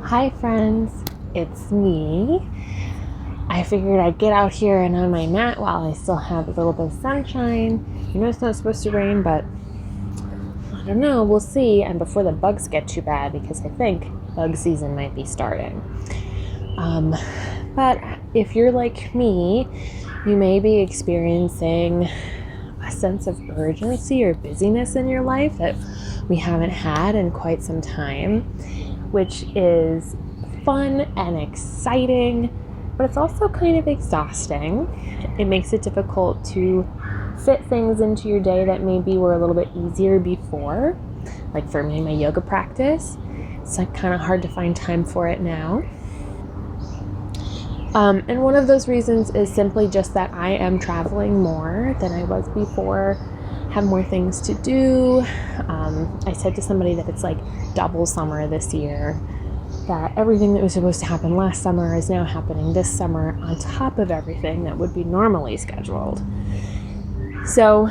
Hi friends, it's me. I figured I'd get out here and on my mat while I still have a little bit of sunshine. It's not supposed to rain, but I don't know, we'll see. And before the bugs get too bad, because I think bug season might be starting. But if you're like me, you may be experiencing a sense of urgency or busyness in your life that we haven't had in quite some time, which is fun and exciting, but it's also kind of exhausting. It makes it difficult to fit things into your day that maybe were a little bit easier before. Like for me, my yoga practice, it's like kind of hard to find time for it now. And one of those reasons is simply just that I am traveling more than I was before, have more things to do. I said to somebody that it's like double summer this year, that everything that was supposed to happen last summer is now happening this summer on top of everything that would be normally scheduled. So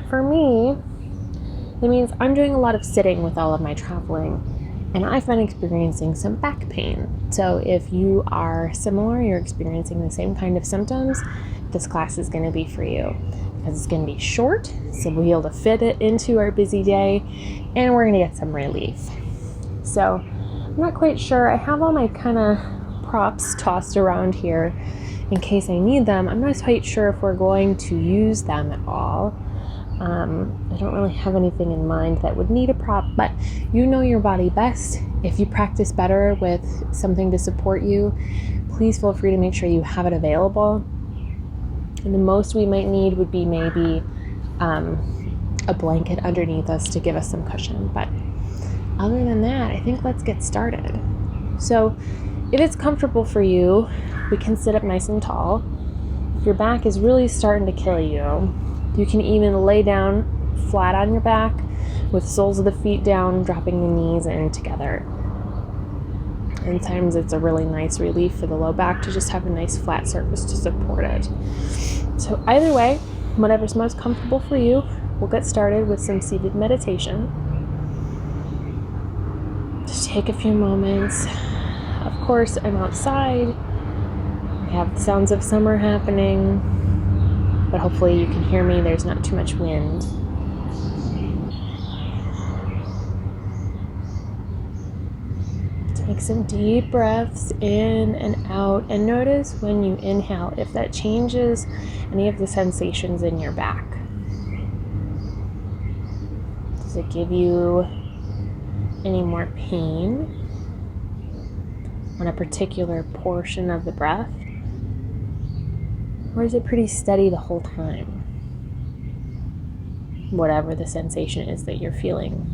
for me, it means I'm doing a lot of sitting with all of my traveling, and I've been experiencing some back pain. So if you are similar, you're experiencing the same kind of symptoms, this class is going to be for you, because it's going to be short, so we'll be able to fit it into our busy day, and we're going to get some relief. So I'm not quite sure. I have all my kind of props tossed around here in case I need them. I'm not quite sure if we're going to use them at all. I don't really have anything in mind that would need a prop, but you know your body best. If you practice better with something to support you, please feel free to make sure you have it available. And the most we might need would be maybe a blanket underneath us to give us some cushion. But other than that, I think let's get started. So if it's comfortable for you, we can sit up nice and tall. If your back is really starting to kill you, you can even lay down flat on your back with soles of the feet down, dropping the knees in together. And sometimes it's a really nice relief for the low back to just have a nice flat surface to support it. So either way, whatever's most comfortable for you, we'll get started with some seated meditation. Just take a few moments. Of course, I'm outside. We have the sounds of summer happening, but hopefully you can hear me. There's not too much wind. Take some deep breaths in and out, and notice when you inhale if that changes any of the sensations in your back. Does it give you any more pain on a particular portion of the breath? Or is it pretty steady the whole time? Whatever the sensation is that you're feeling.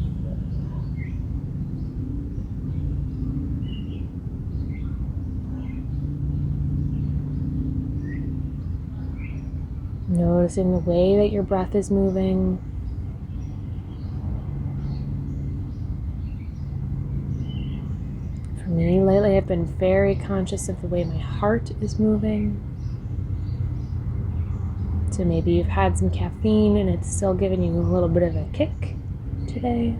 Noticing the way that your breath is moving. For me, lately I've been very conscious of the way my heart is moving. So maybe you've had some caffeine and it's still giving you a little bit of a kick today.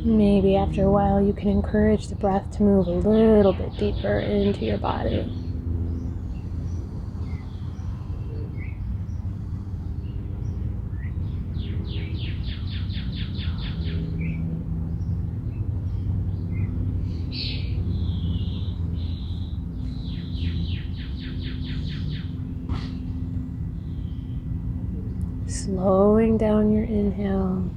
Maybe after a while you can encourage the breath to move a little bit deeper into your body. Slowing down your inhale,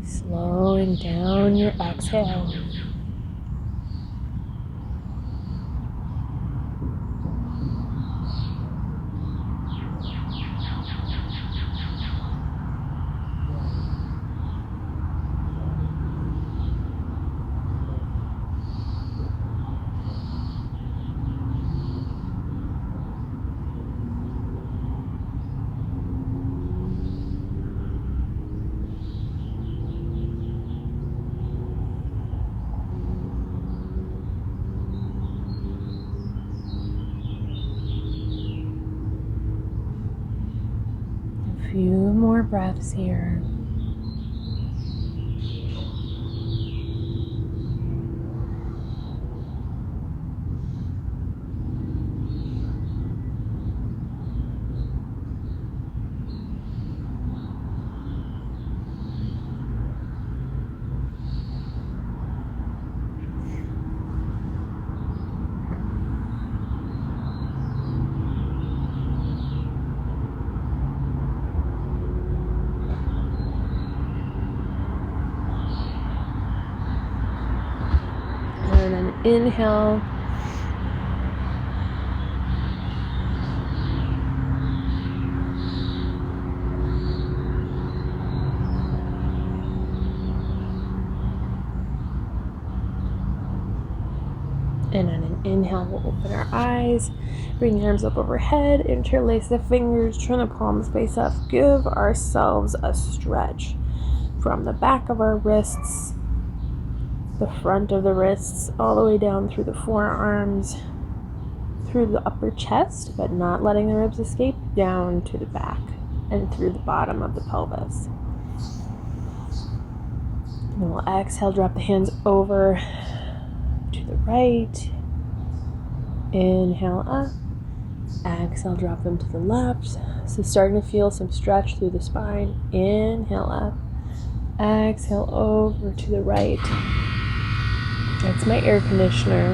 slowing down your exhale. few more breaths here. And then inhale. And on an inhale, we'll open our eyes, bring the arms up overhead, interlace the fingers, turn the palms face up, give ourselves a stretch from the back of our wrists, the front of the wrists, all the way down through the forearms, through the upper chest, but not letting the ribs escape, down to the back and through the bottom of the pelvis. And then we'll exhale, drop the hands over to the right. Inhale up. Exhale, drop them to the left. So starting to feel some stretch through the spine. Inhale up. Exhale over to the right. That's my air conditioner.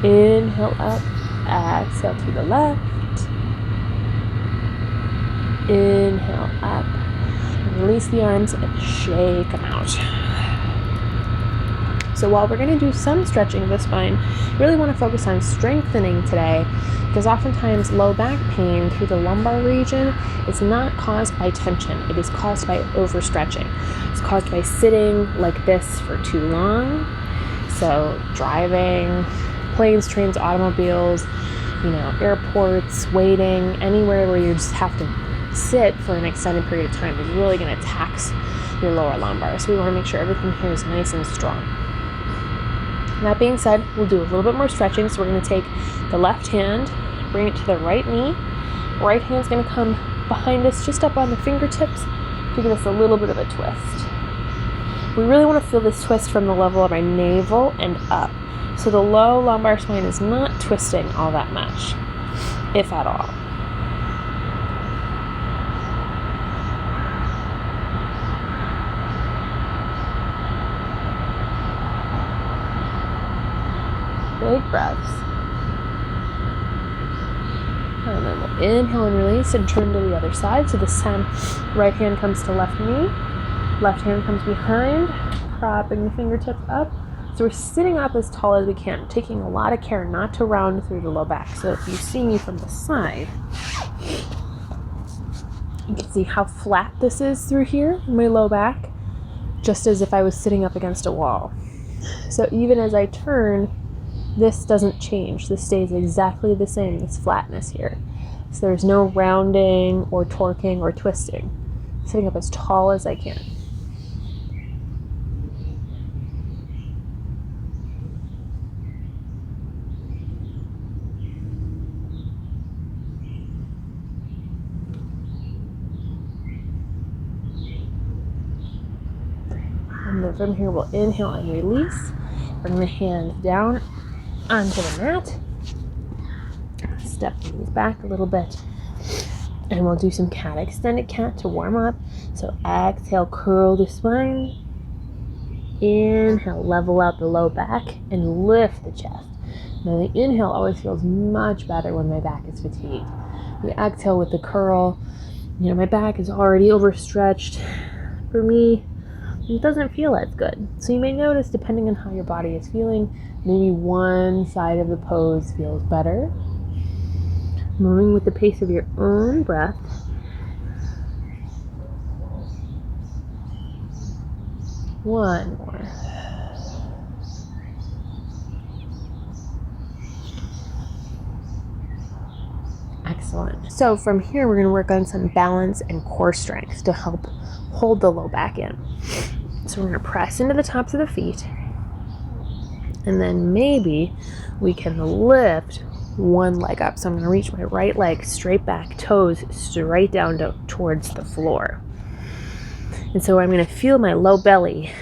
Inhale up. Exhale to the left. Inhale up. Release the arms and shake them out. So while we're going to do some stretching of the spine, you really want to focus on strengthening today, because oftentimes low back pain through the lumbar region is not caused by tension. It is caused by overstretching. It's caused by sitting like this for too long. So driving, planes, trains, automobiles, airports, waiting, anywhere where you just have to sit for an extended period of time is really going to tax your lower lumbar. So we want to make sure everything here is nice and strong. That being said, we'll do a little bit more stretching. So we're going to take the left hand, bring it to the right knee. Right hand's going to come behind us, just up on the fingertips, to give us a little bit of a twist. We really want to feel this twist from the level of our navel and up. So the low lumbar spine is not twisting all that much, if at all. Big breaths. And then we'll inhale and release and turn to the other side. So this time, right hand comes to left knee. Left hand comes behind, propping the fingertips up. So we're sitting up as tall as we can, taking a lot of care not to round through the low back. So if you see me from the side, you can see how flat this is through here in my low back, just as if I was sitting up against a wall. So even as I turn, this doesn't change. This stays exactly the same, this flatness here. So there's no rounding or torquing or twisting. Sitting up as tall as I can. And then from here, we'll inhale and release. Bring the hands down onto the mat. Step the knees back a little bit. And we'll do some cat, extended cat to warm up. So exhale, curl the spine. Inhale, level out the low back and lift the chest. Now the inhale always feels much better when my back is fatigued. The exhale with the curl, my back is already overstretched. For me, it doesn't feel as good. So you may notice, depending on how your body is feeling, maybe one side of the pose feels better. Moving with the pace of your own breath. One more. Excellent. So from here, we're going to work on some balance and core strength to help hold the low back in. So we're going to press into the tops of the feet, and then maybe we can lift one leg up. So I'm going to reach my right leg straight back, toes straight down towards the floor. And so I'm going to feel my low belly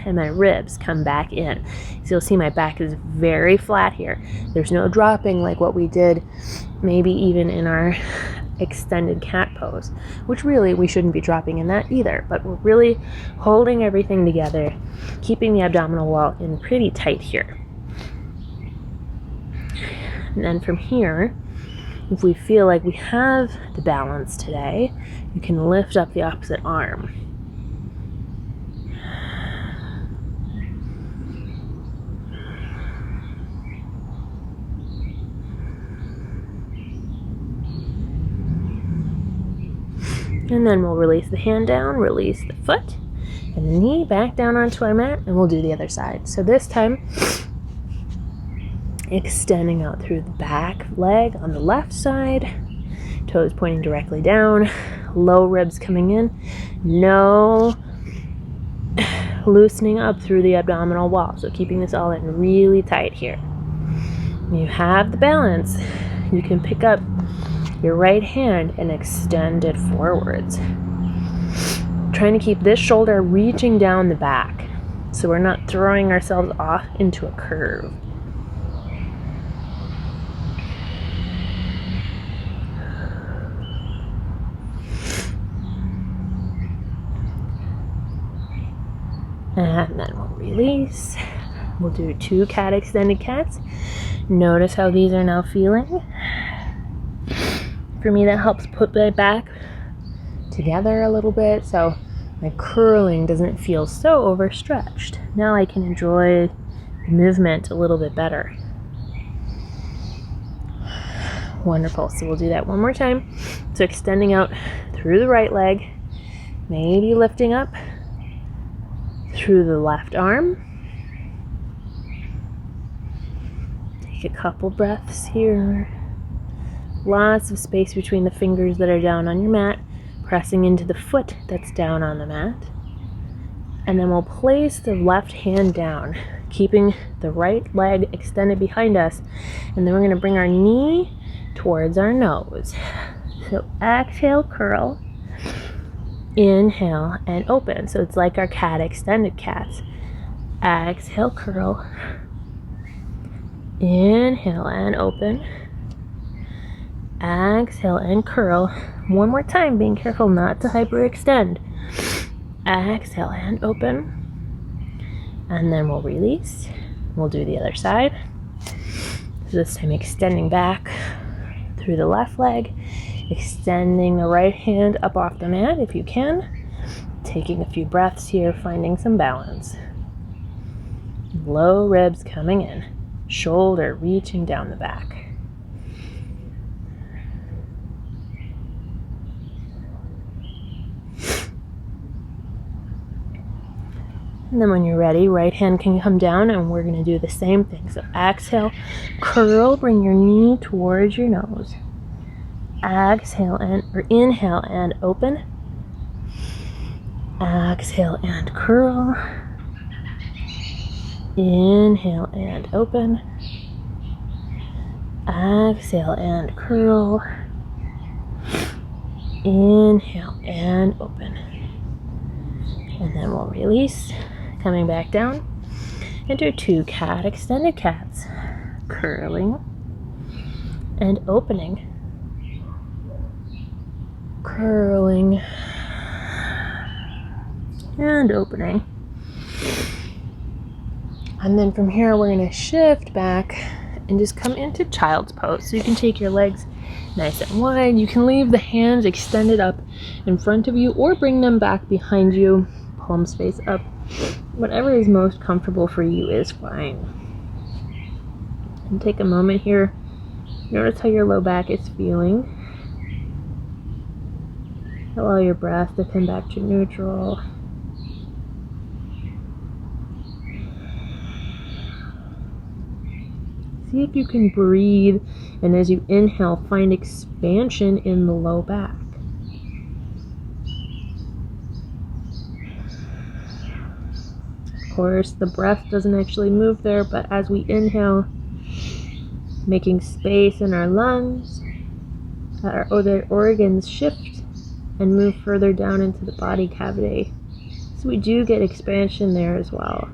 and my ribs come back in. So you'll see my back is very flat here. There's no dropping like what we did maybe even in our extended cat pose, which really we shouldn't be dropping in that either, but we're really holding everything together, keeping the abdominal wall in pretty tight here. And then from here, if we feel like we have the balance today, you can lift up the opposite arm. And then we'll release the hand down, release the foot, and the knee back down onto our mat, and we'll do the other side. So this time, extending out through the back leg on the left side, toes pointing directly down, low ribs coming in, no loosening up through the abdominal wall. So keeping this all in really tight here. When you have the balance, you can pick up your right hand and extend it forwards. Trying to keep this shoulder reaching down the back so we're not throwing ourselves off into a curve. And then we'll release. We'll do 2 cat extended cats. Notice how these are now feeling. For me, that helps put my back together a little bit so my curling doesn't feel so overstretched. Now I can enjoy the movement a little bit better. Wonderful. So we'll do that one more time. So extending out through the right leg, maybe lifting up through the left arm. Take a couple breaths here. Lots of space between the fingers that are down on your mat, pressing into the foot that's down on the mat. And then we'll place the left hand down, keeping the right leg extended behind us. And then we're going to bring our knee towards our nose. So exhale, curl. Inhale and open. So it's like our cat extended cats. Exhale, curl. Inhale and open. Exhale and curl. One more time, being careful not to hyperextend. Exhale and open. And then we'll release. We'll do the other side. So this time extending back through the left leg, extending the right hand up off the mat if you can. Taking a few breaths here, finding some balance. Low ribs coming in, shoulder reaching down the back. And then when you're ready, right hand can come down and we're going to do the same thing. So exhale, curl, bring your knee towards your nose. Exhale or inhale and open. Exhale and curl. Inhale and open. Exhale and curl. Inhale and open. And then we'll release. Coming back down into 2 cat extended cats. Curling and opening. Curling and opening. And then from here we're going to shift back and just come into child's pose. So you can take your legs nice and wide. You can leave the hands extended up in front of you or bring them back behind you, palms face up. Whatever is most comfortable for you is fine. And take a moment here. Notice how your low back is feeling. Allow your breath to come back to neutral. See if you can breathe, and as you inhale, find expansion in the low back. Of course, the breath doesn't actually move there, but as we inhale, making space in our lungs, our other organs shift and move further down into the body cavity. So we do get expansion there as well.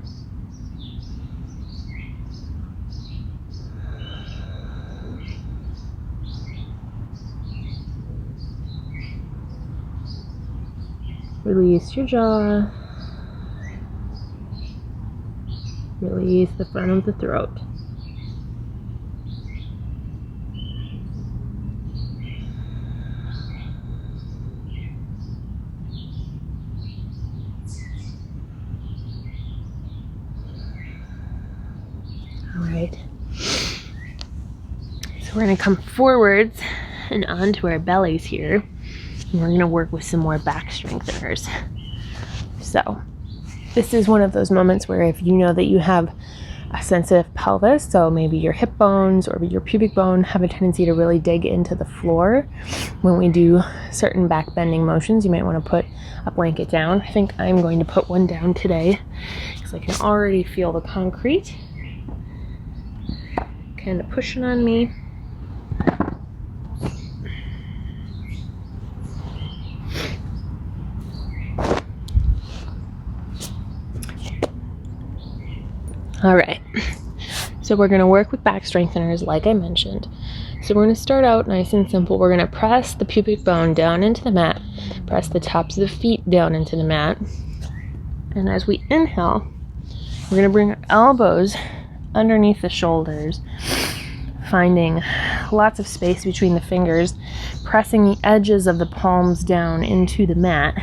Release your jaw. Release the front of the throat. All right. So we're going to come forwards and onto our bellies here. And we're going to work with some more back strengtheners. So this is one of those moments where if you know that you have a sensitive pelvis, so maybe your hip bones or your pubic bone have a tendency to really dig into the floor when we do certain back bending motions, you might want to put a blanket down. I think I'm going to put one down today because I can already feel the concrete kind of pushing on me. All right, so we're going to work with back strengtheners like I mentioned. So we're going to start out nice and simple. We're going to press the pubic bone down into the mat, press the tops of the feet down into the mat. And as we inhale, we're going to bring our elbows underneath the shoulders, finding lots of space between the fingers, pressing the edges of the palms down into the mat,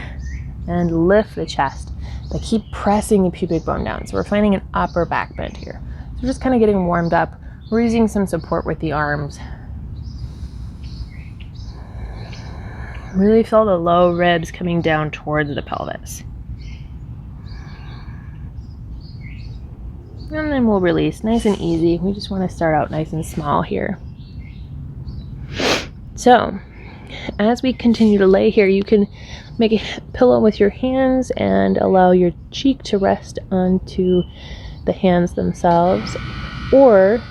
and lift the chest. But keep pressing the pubic bone down. So we're finding an upper back bend here. So we're just kind of getting warmed up. We're using some support with the arms. Really feel the low ribs coming down towards the pelvis. And then we'll release nice and easy. We just want to start out nice and small here. So as we continue to lay here, you can make a pillow with your hands and allow your cheek to rest onto the hands themselves, or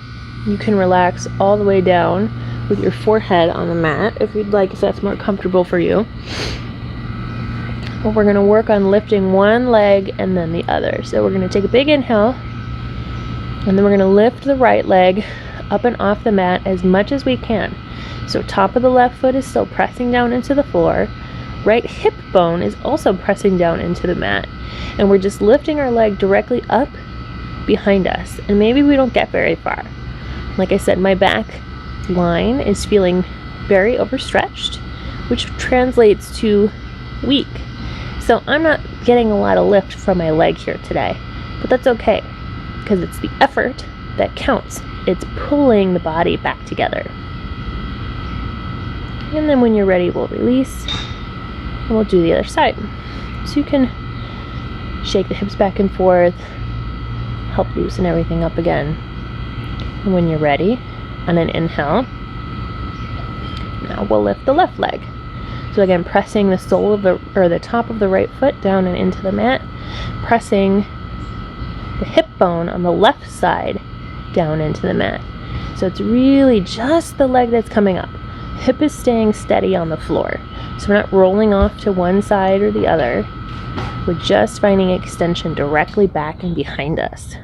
you can relax all the way down with your forehead on the mat if you'd like, if that's more comfortable for you. But we're going to work on lifting one leg and then the other. So we're going to take a big inhale, and then we're going to lift the right leg up and off the mat as much as we can. So top of the left foot is still pressing down into the floor. Right hip bone is also pressing down into the mat. And we're just lifting our leg directly up behind us. And maybe we don't get very far. Like I said, my back line is feeling very overstretched, which translates to weak. So I'm not getting a lot of lift from my leg here today. But that's okay, because it's the effort that counts. It's pulling the body back together. And then when you're ready, we'll release. And we'll do the other side. So you can shake the hips back and forth, help loosen everything up again. And when you're ready, on an inhale, now we'll lift the left leg. So again, pressing the sole of the top of the right foot down and into the mat, pressing the hip bone on the left side down into the mat. So it's really just the leg that's coming up. Hip is staying steady on the floor. So we're not rolling off to one side or the other. We're just finding extension directly back and behind us.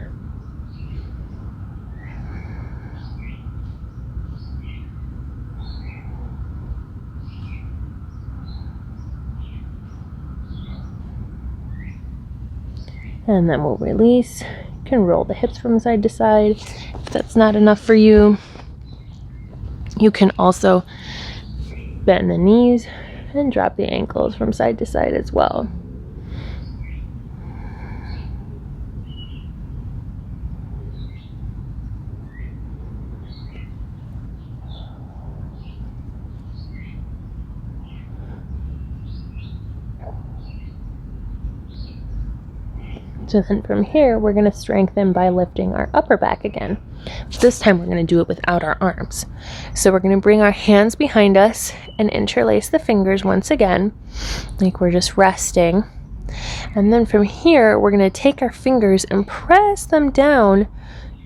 And then we'll release. You can roll the hips from side to side. If that's not enough for you, you can also bend the knees and drop the ankles from side to side as well. So then from here, we're going to strengthen by lifting our upper back again. This time we're going to do it without our arms. So we're going to bring our hands behind us and interlace the fingers once again, like we're just resting. And then from here, we're going to take our fingers and press them down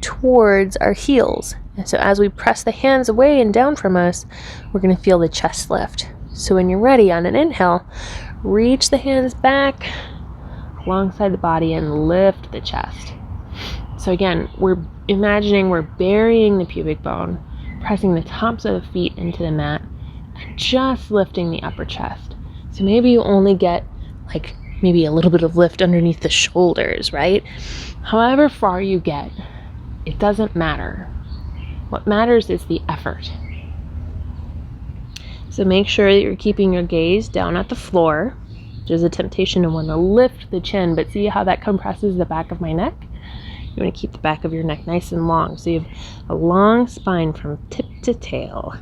towards our heels And so as we press the hands away and down from us, we're going to feel the chest lift. So when you're ready on an inhale, reach the hands back alongside the body and lift the chest. So again, we're imagining we're burying the pubic bone, pressing the tops of the feet into the mat, and just lifting the upper chest. So maybe you only get like maybe a little bit of lift underneath the shoulders, right? However far you get, it doesn't matter. What matters is the effort. So make sure that you're keeping your gaze down at the floor. There's a temptation to want to lift the chin, but see how that compresses the back of my neck? You want to keep the back of your neck nice and long, so you have a long spine from tip to tail.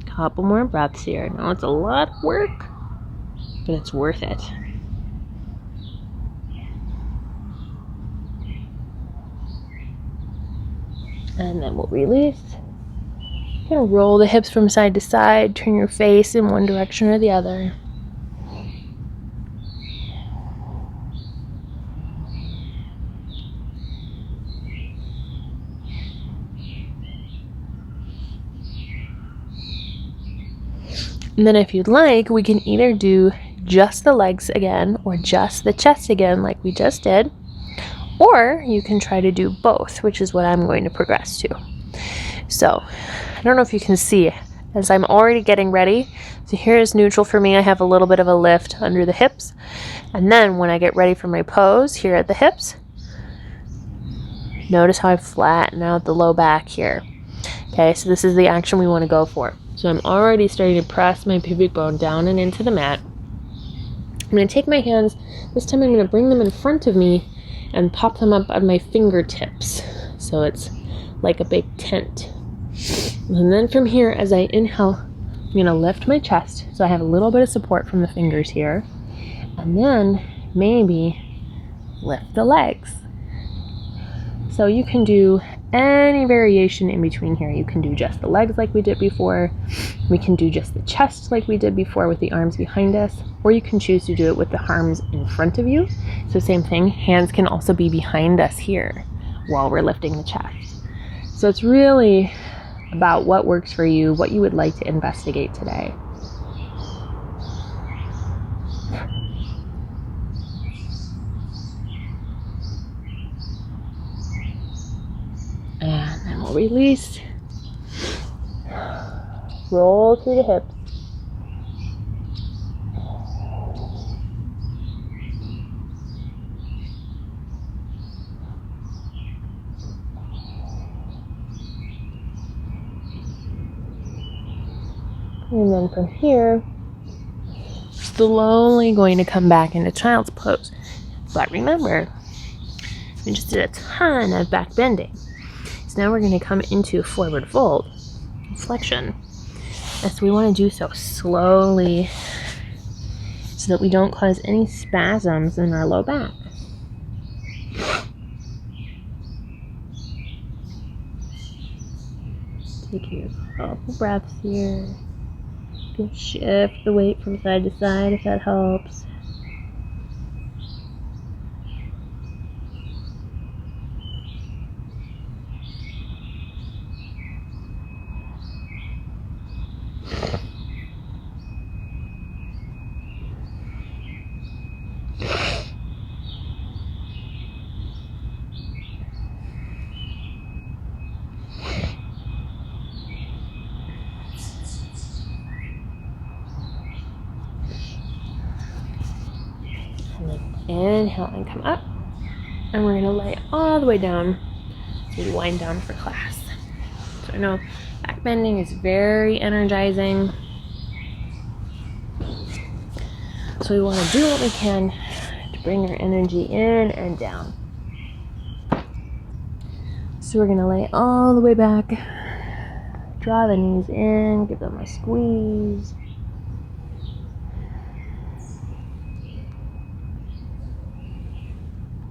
Couple more breaths here. Now it's a lot of work, but it's worth it. And then we'll release. You're going to roll the hips from side to side, turn your face in one direction or the other. And then if you'd like, we can either do just the legs again or just the chest again like we just did. Or you can try to do both, which is what I'm going to progress to. So, I don't know if you can see as I'm already getting ready. So here is neutral for me. I have a little bit of a lift under the hips. And then when I get ready for my pose here at the hips, notice how I flatten out the low back here. Okay, so this is the action we want to go for. So I'm already starting to press my pubic bone down and into the mat. I'm going to take my hands. This time I'm going to bring them in front of me and pop them up on my fingertips. So it's like a big tent. And then from here, as I inhale, I'm going to lift my chest. So I have a little bit of support from the fingers here. And then maybe lift the legs. So you can do any variation in between here. You can do just the legs like we did before. We can do just the chest like we did before with the arms behind us. Or you can choose to do it with the arms in front of you. So same thing, hands can also be behind us here while we're lifting the chest. So it's really about what works for you, what you would like to investigate today. And then we'll release. Roll through the hips. And then from here, slowly going to come back into child's pose. But remember, we just did a ton of back bending. So now we're going to come into forward fold, flexion. And so we want to do so slowly so that we don't cause any spasms in our low back. Take a couple breaths here. You can shift the weight from side to side if that helps. Inhale and come up, and we're going to lay all the way down as we wind down for class. So I know back bending is very energizing, so we want to do what we can to bring our energy in and down. So we're going to lay all the way back, draw the knees in, give them a squeeze.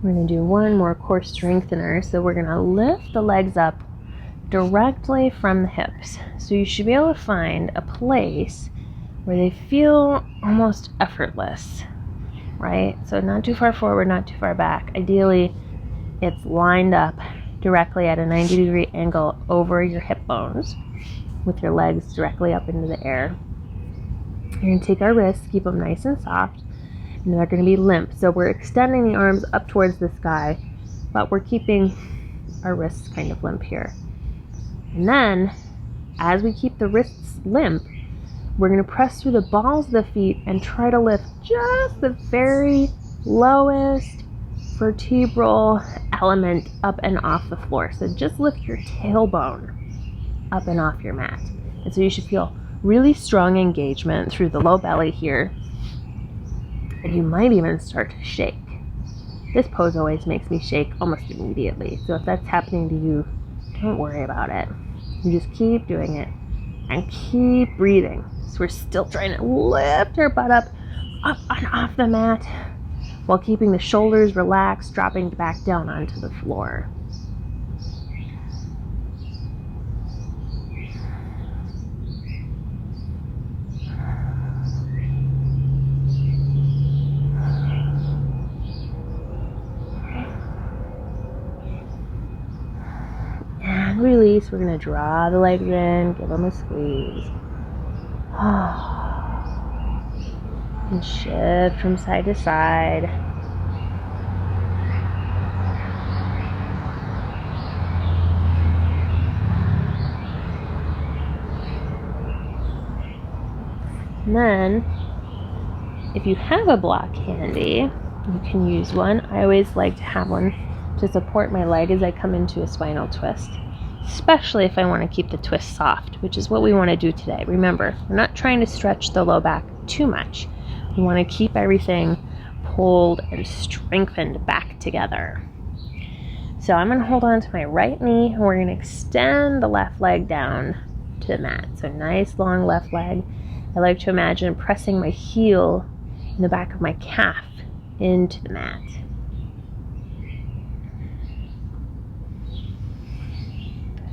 We're going to do one more core strengthener. So we're going to lift the legs up directly from the hips. So you should be able to find a place where they feel almost effortless, right? So not too far forward, not too far back. Ideally, it's lined up directly at a 90-degree angle over your hip bones with your legs directly up into the air. You're going to take our wrists, keep them nice and soft, and they're going to be limp. So we're extending the arms up towards the sky, but we're keeping our wrists kind of limp here. And then, as we keep the wrists limp, we're going to press through the balls of the feet and try to lift just the very lowest vertebral element up and off the floor. So just lift your tailbone up and off your mat. And so you should feel really strong engagement through the low belly here. And you might even start to shake. This pose always makes me shake almost immediately. So if that's happening to you, don't worry about it. You just keep doing it and keep breathing. So we're still trying to lift our butt up and off the mat while keeping the shoulders relaxed, dropping back down onto the floor. And release. We're going to draw the legs in, give them a squeeze. And shift from side to side. And then, if you have a block handy, you can use one. I always like to have one to support my leg as I come into a spinal twist, especially if I want to keep the twist soft, which is what we want to do today. Remember, we're not trying to stretch the low back too much. We want to keep everything pulled and strengthened back together. So I'm going to hold on to my right knee, and we're going to extend the left leg down to the mat. So nice long left leg. I like to imagine pressing my heel in the back of my calf into the mat.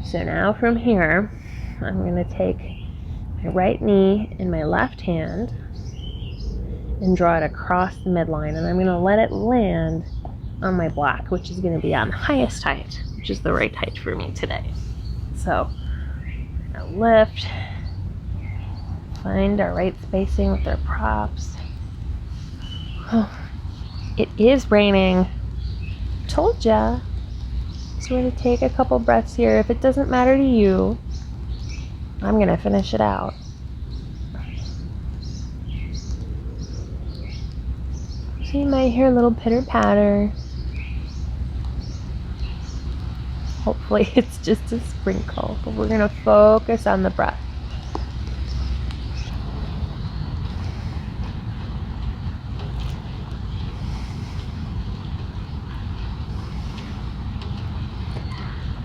So now from here, I'm going to take my right knee in my left hand and draw it across the midline, and I'm going to let it land on my block, which is going to be on the highest height, which is the right height for me today. So I'll lift, find our right spacing with our props. It is raining. Told ya. So we're going to take a couple breaths here. If it doesn't matter to you, I'm going to finish it out. So you might hear a little pitter patter. Hopefully it's just a sprinkle, but we're going to focus on the breath.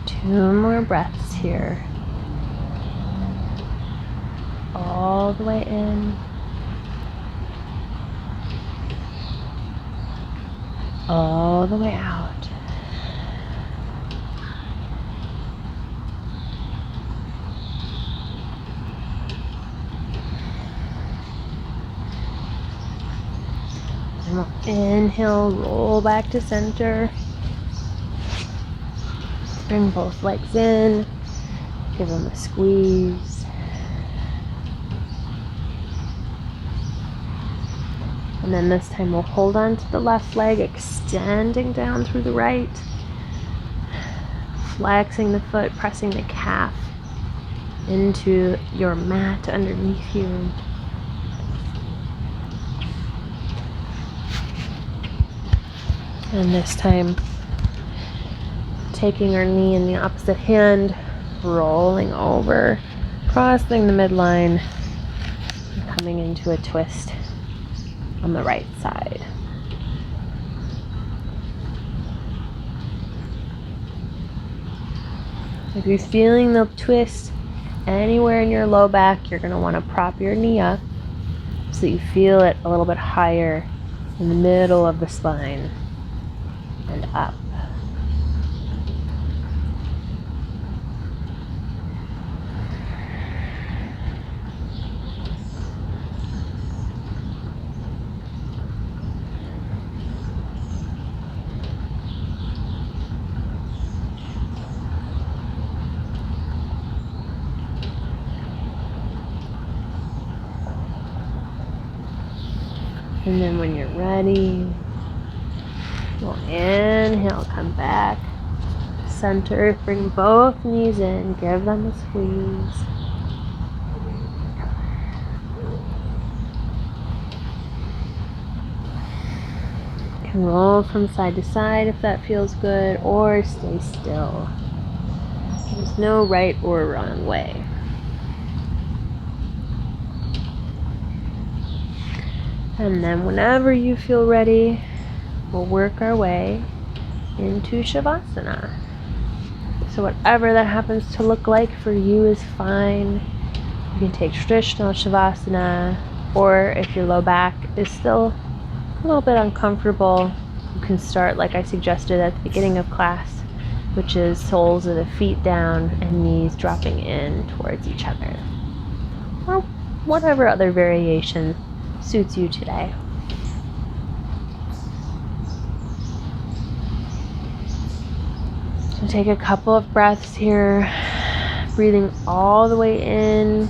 Two more breaths here. All the way in. All the way out. And we'll inhale, roll back to center. Bring both legs in. Give them a squeeze. And then this time we'll hold on to the left leg, extending down through the right. Flexing the foot, pressing the calf into your mat underneath you. And this time, taking our knee in the opposite hand, rolling over, crossing the midline, and coming into a twist on the right side. If you're feeling the twist anywhere in your low back, you're going to want to prop your knee up so that you feel it a little bit higher in the middle of the spine and up. And then when you're ready, we'll inhale, come back. Center, bring both knees in, give them a squeeze. You can roll from side to side if that feels good, or stay still. There's no right or wrong way. And then whenever you feel ready, we'll work our way into Shavasana. So whatever that happens to look like for you is fine. You can take traditional Shavasana, or if your low back is still a little bit uncomfortable, you can start like I suggested at the beginning of class, which is soles of the feet down and knees dropping in towards each other. Or whatever other variation suits you today. So take a couple of breaths here, breathing all the way in,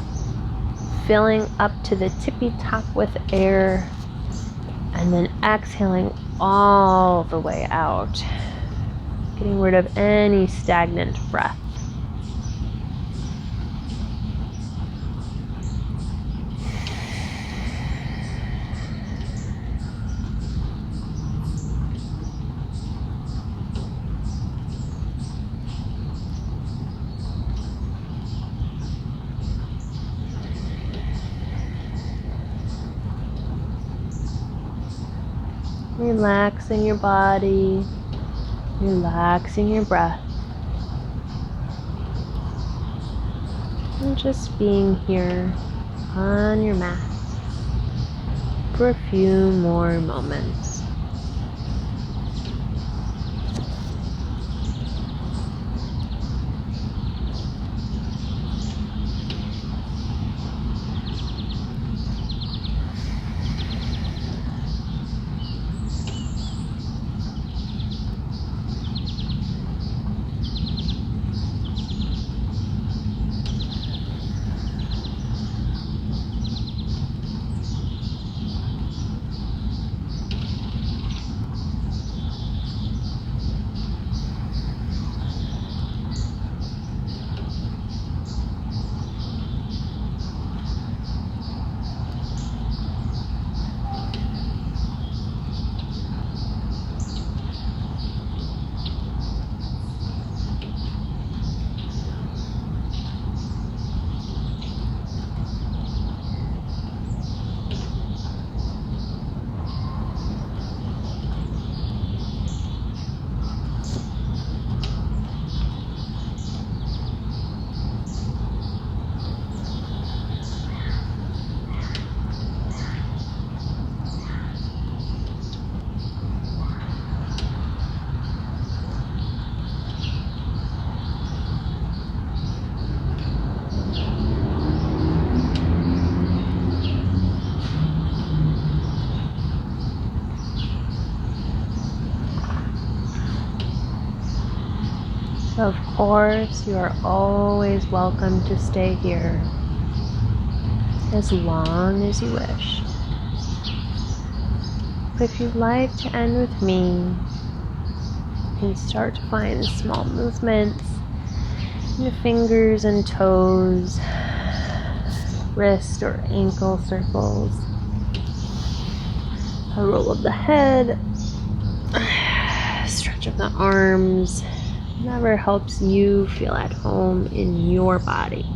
filling up to the tippy top with air, and then exhaling all the way out, getting rid of any stagnant breath. Relaxing your body, relaxing your breath, and just being here on your mat for a few more moments. Of course, you are always welcome to stay here as long as you wish. But if you'd like to end with me, you can start to find small movements in the fingers and toes, wrist or ankle circles, a roll of the head, stretch of the arms, whatever helps you feel at home in your body.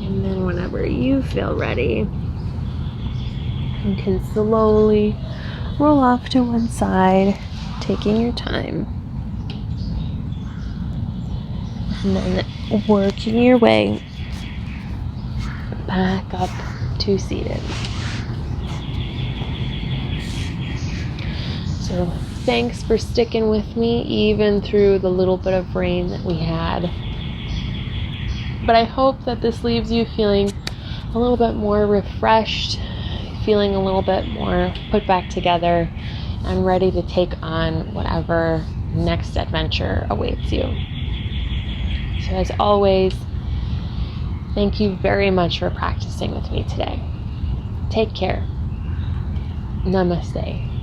And then whenever you feel ready, you can slowly roll off to one side, taking your time. And then working your way back up to seated. So thanks for sticking with me even through the little bit of rain that we had. But I hope that this leaves you feeling a little bit more refreshed, feeling a little bit more put back together, and ready to take on whatever next adventure awaits you. So as always, Thank you very much for practicing with me today. Take care. Namaste.